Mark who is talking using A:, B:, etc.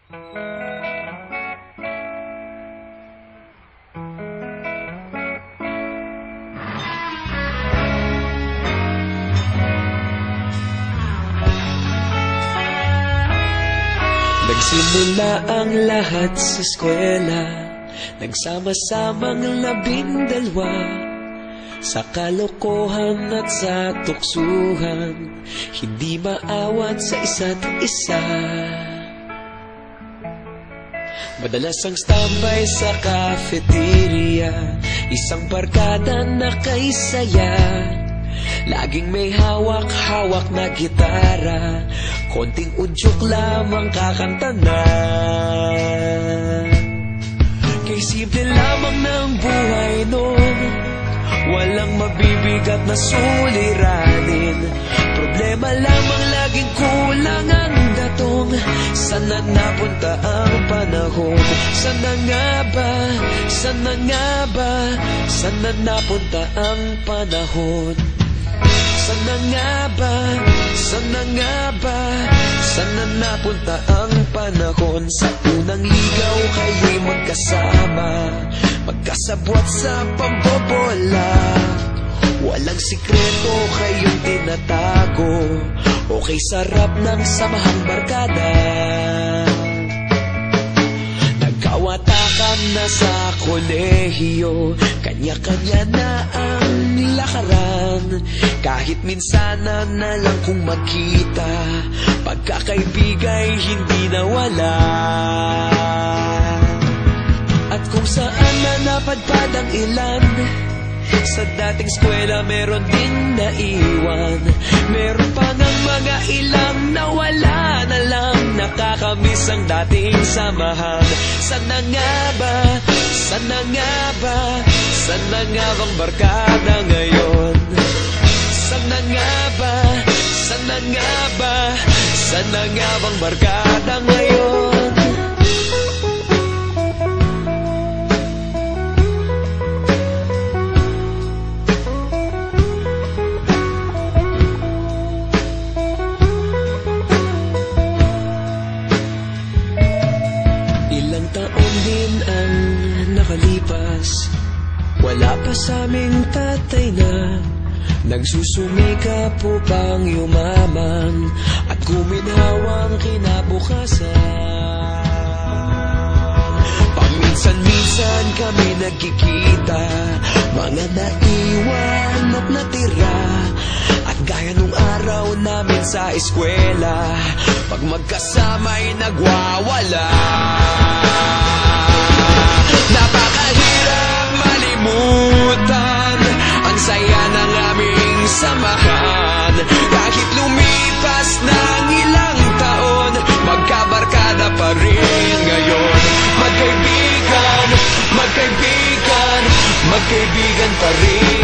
A: Nagsimula ang lahat sa eskwela, nagsama-samang 12, sa kalokohan at sa tuksuhan, hindi maawat sa isa't isa. Madalas ang standby sa cafeteria, isang barkada na kay saya. Laging may hawak-hawak na gitara, konting udyok lamang kakanta na. Kay simple lamang ng buhay noon, walang mabibigat na suliranin. Problema lamang laging kulang ang datong. Sana napunta ang panahon? Sana nga ba? Sana nga ba? Sana napunta ang panahon? Sana nga ba? Sana nga ba? Sana napunta ang panahon? Sa unang ligaw kayo'y magkasama, magkasabwat sa pambobola. Walang sikreto kayong tinatago, okay sarap ng samahang barkada. Nagkawatakan na sa kolehiyo, kanya-kanya na ang lakaran. Kahit minsanan na lang kung magkita, pagkakaibigay hindi nawala. At kung saan na napadpad ang ilan, sa dating eskwela meron din naiwan. Meron pa ng mga ilang nawala na lang, nakakamiss ang dating samahan. Sana nga ba? Sana nga ba? Sana nga bang barkada ngayon? Sana nga ba? Sana nga ba? Sana nga bang barkada ngayon? Ilang taon din ang nakalipas, wala pa sa aming tatay na nagsusumikap upang yumaman at guminhawang kinabukasan. Paminsan-minsan kami nagkikita, mga naiwan at natira. At gaya nung araw namin sa eskwela, pag magkasama'y nagwawala. Napakahirap malimutan ang saya ng aming samahan. Kahit lumipas ng ilang taon, magkabarkada pa rin ngayon. Magkaibigan, magkaibigan, magkaibigan pa rin